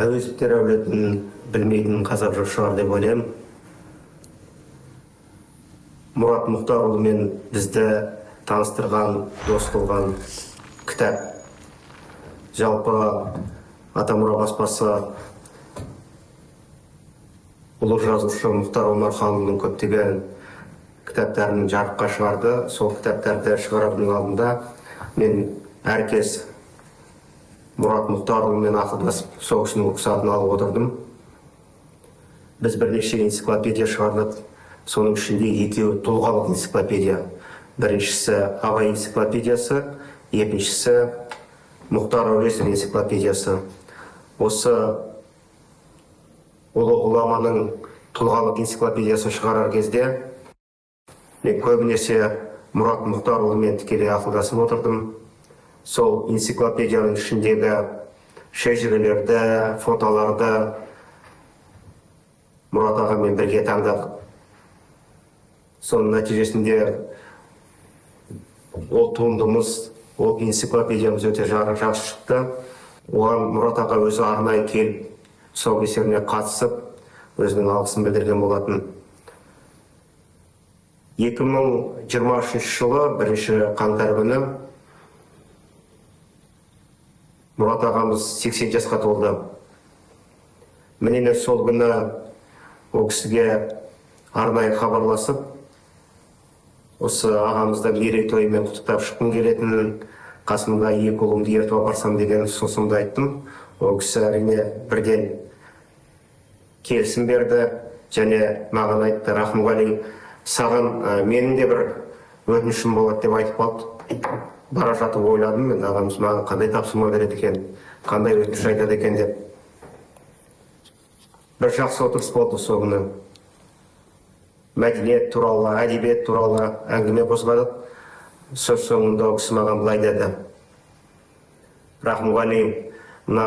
әуезовтер әулетін білмейтін қазақ жоқ шығар деп ойлаймын. Мұрат Мұхтарұлымен бізді таныстырған, дос қылған кітап. Жалпы Атамұра баспасы ұлы жазушы Мұхтар Омарханұлының көптеген кітаптарын жарыққа шығарды. Сол кітаптарды шығарудың алдында мен әркез Мұрат Мұхтарұлымен ақылдасып, сол кісінің рұқсатын алып отырдым. Біз бірнеше энциклопедия шығардық. Соның ішінде екеуі тұлғалық энциклопедия. Біріншісі Абай энциклопедиясы, екіншісі Мұхтар Әуезов энциклопедиясы. Осы ұлы ғұламаның тұлғалық энциклопедиясын шығарар кезде мен көбінесе Мұрат Мұхтарұлымен тікелей ақылдасып отырдым. Сол энциклопедияның ішіндегі шежірелерді, фотоларды Мұрат ағамен бірге таңдадық. Соның нәтижесінде ол туындымыз, ол энциклопедиямыз өте жақсы шықты. Оған Мұрат аға өзі арнайы келіп, тұсаукесеріне қатысып, өзінің алғысын білдірген болатын. 2023 жылы 1 қаңтар күні Мұрат ағамыз 80 жасқа толды. Міне сол күні ол кісіге арнайы хабарласып, осы ағамызды мерейтойымен құттықтап шыққым келетінін, қасымда 2 ұлымды ертіп апарсам деген ұсынысымды айттым. Ол кісі әрине бірден келісім берді және маған айтты: Рахымғали, саған менің де бір өтінішім болады деп айтып қалды. Бара жатып ойладым, мен ағамыз маған қандай тапсырма береді екен, қандай өтініш айтады екен деп. Бір жақсы отырыс болды сол күні. Мәдениет туралы, әдебиет туралы әңгіме қозғадық. Сөз соңында ол кісі маған былай деді: Рахымғали, мына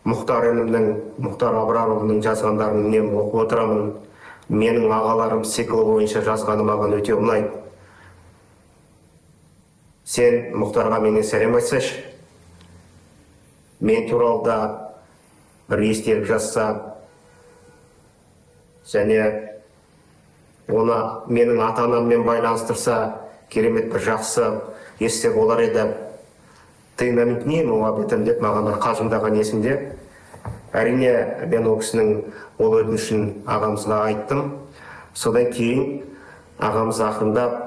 Мұхтар інімнің, Мұхтар Абрарұлының жазғандарын мен оқып отырамын. Менің ағаларым циклы бойынша жазғаны маған өте ұнайды. Сен Мұхтарға менен сәлем айтсайшы. Мен туралы да бір естелік жазса, және оны менің ата-анаммен байланыстырса, керемет бір жақсы есте болар еді. Ты намекни ему об этом деп маған бір қалжыңдаған есімде. Әрине, мен ол кісінің ол өтінішін ағамызға айттым. Содан кейін ағамыз ақырындап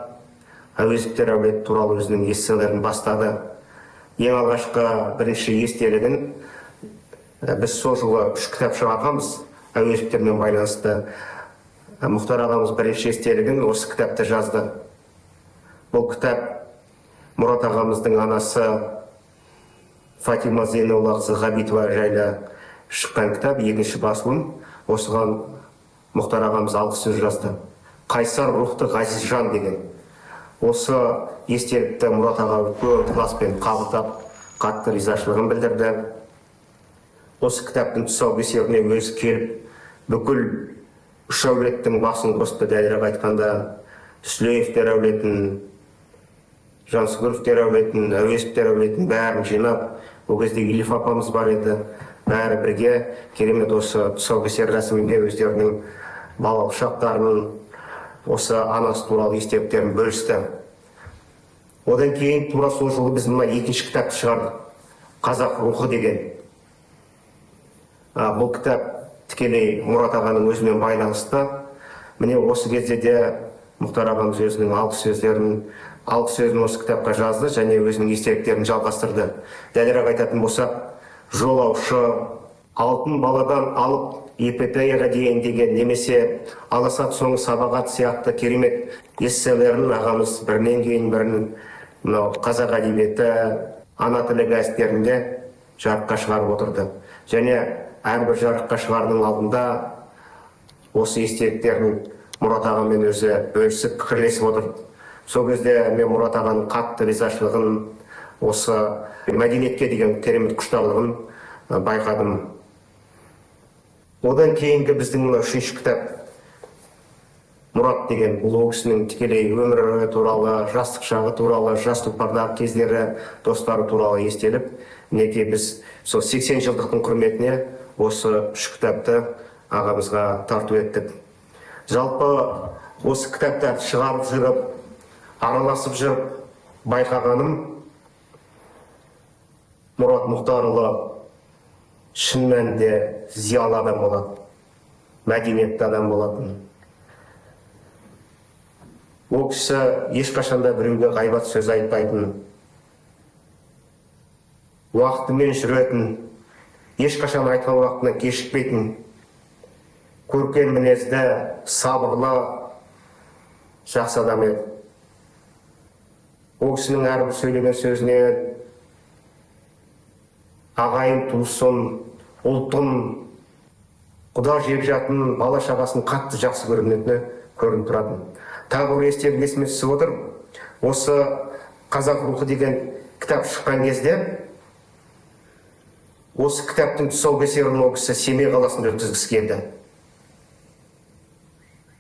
әуезовтер әулеті туралы өзінің эсселерін бастады. Ең алғашқы бірінші естелігін біз сол жылы 3 кітап шығарғанбыз әуезовтермен байланысты. Мұхтар ағамыз бірінші естелігін осы кітапты жазды. Бұл кітап Мұрат ағамыздың анасы Фатима Зейноллақызы Ғабитова жайлы шыққан кітап, екінші басылым. Осыған Мұхтар ағамыз алғы сөз жазды. Қайсар рухты ғазиз жан деген. Осы естелікті Мұрат аға көп ықыласпен қабылдап, қатты ризашылығын білдірді. Осы кітаптың тұсаукесеріне өзі келіп, бүкіл 3 әулеттің басын қосты. Дәлірек айтқанда, Сүлеевтер әулетін, Жансүгіровтер әулетін, Әуезовтер әулетін бәрін жинап, ол кезде Елиф апамыз бар еді. Бәрі бірге керемет осы тұсаукесер рәсімінде өздерінің балалық шақтарының, осы анасы туралы естеліктерін бөлісті. Одан кейін тура сол жылы біз мына 2-ші кітапты шығардық, Қазақ рухы деген. Бұл кітап тікелей Мұрат ағаның өзімен байланысты. Міне осы кезде де Мұхтар ағамыз өзінің алғы сөзін осы кітапқа жазды және өзінің естеліктерін жалғастырды. Дәлірек айтатын болсақ, жолаушы, алтын баладан алып эпопеяға дейін деген, немесе аласат соңы сабағат сияқты керемет эсселерін ағамыз бірінен кейін бірін қазақ әдебиеті, ана тілі газеттерінде жарыққа шығарып отырды. Және әрбір жарыққа шығарудың алдында осы естеліктерін Мұрат ағамен өзі бөлісіп, пікірлесіп отыр. Сол кезде мен Мұрат ағаның қатты ризашылығын, осы мәдениетке деген керемет құштарлығын байқадым. Одан кейінгі біздің 3-ші кітап Мұрат деген, бұл ол кісінің тікелей өмірі туралы, жастық шағы туралы, жас тұлпардағы кездері, достары туралы естелік. Неге біз сол 80 жылдықтың құрметіне осы 3 кітапты ағамызға тарту еттік. Жалпы осы кітаптарды шығарып жүріп, араласып жүріп байқағаным, Мұрат Мұхтарұлы шын мәнінде зиялы адам болады, мәдениетті адам болатын. Ол кісі ешқашанда біреуге ғайбат сөз айтпайтын, уақытымен жүретін, ешқашан айтқан уақытынан кешікпейтін, көркем мінезді, сабырлы, жақсы адам еді. Ол кісінің әрбір сөйлеген сөзіне ағайын туысын, ұлтын, құда жекжатын, бала шағасын қатты жақсы көрінетіні көрініп тұратын. Тағы бір естелік есіме түсіп отыр. Осы «Қазақ рухы» деген кітап шыққан кезде, осы кітаптың тұсаукесерін ол кісі Семей қаласында өткізгісі келді.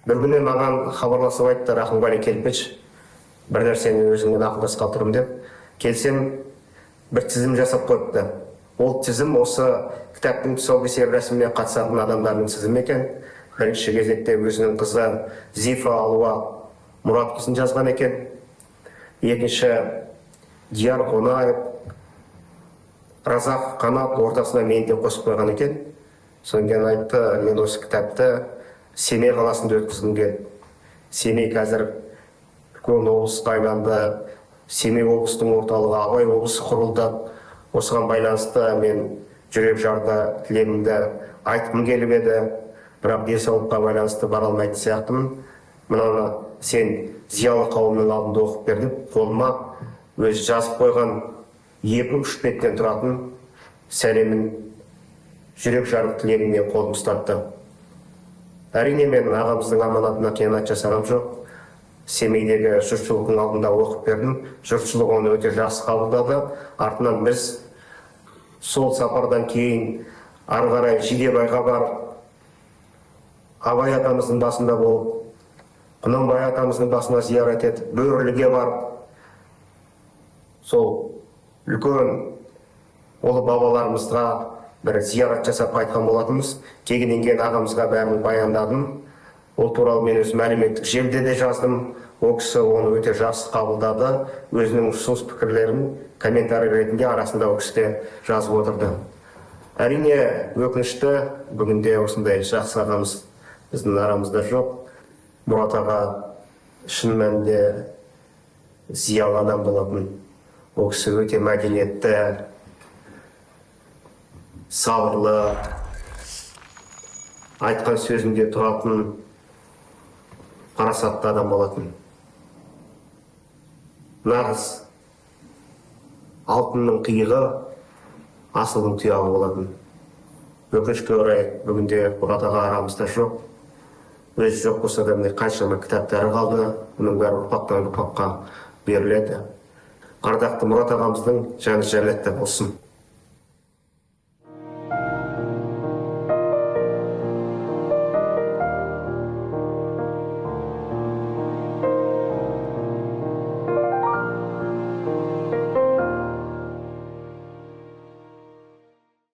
Бір күні маған хабарласып айтты: «Рахымғали, келіп кетші, бір нәрсені өзіңмен ақылдасқалы тұрмын» деп. Келсем, бір тізім жасап қойыпты. Ол тізім осы кітаптың тұсаукесер рәсіміне қатысатын адамдардың тізімі екен. Бірінші кезекте өзінің қызы Зифа Алуа Мұратқызын жазған екен. Екінші Дияр Қонаев, Разақ Қанат, ортасына мені де қосып қойған екен. Содан кейін айтты: «Мен осы кітапты Семей қаласында өткізгім келді. Семей қазір үлкен облысқа айналды. Семей облыстың орталығы Абай облысы құрылды. Осыған байланысты мен жүрек жарды тілегімді айтқым келіп еді, бірақ денсаулыққа байланысты бара алмайтын сияқтымын. Мынаны сен зиялы қауымның алдында оқып бер» деп, қолыма өзі жазып қойған 2-3 беттен тұратын сәлемін, жүрек жарды тілегімен қолым ұстатты. Әрине мен ағамыздың аманатына қиянат жасағам жоқ. Семейдегі жұртшылықтың алдында оқып бердім. Жұртшылық оны өте жақсы қабылдады. Артынан біз сол сапардан кейін ары қарай Жидебайға барып, Абай атамыздың басында болып, Құнанбай атамыздың басына зиярат етіп, Бөріліге барып, сол үлкен ұлы бабаларымызға бір зиярат жасап қайтқан болатынбыз. Келгеннен кейін ағамызға бәрін баяндадым. Ол туралы мен өз әлеуметтік желіде де жаздым. Ол кісі оны өте жақсы қабылдады. Өзінің ұсыныс пікірлерін комментарий ретінде арасында ол кісі де жазып отырды. Әрине өкінішті, бүгінде осындай жақсы ағамыз біздің арамызда жоқ. Мұрат аға шын мәнінде зиялы адам болатын. Ол кісі өте мәдениетті, сабырлы, айтқан сөзінде тұратын парасатты адам болатын. Нағыз алтынның қиығы, асылдың тұяғы болатын. Өкінішке орай бүгінде Мұрат аға арамызда жоқ. Өзі жоқ болса да қаншама кітаптары қалды, мұның бәрі ұрпақтан ұрпаққа беріледі. Ардақты Мұрат ағамыздың жаны жәннатта болсын.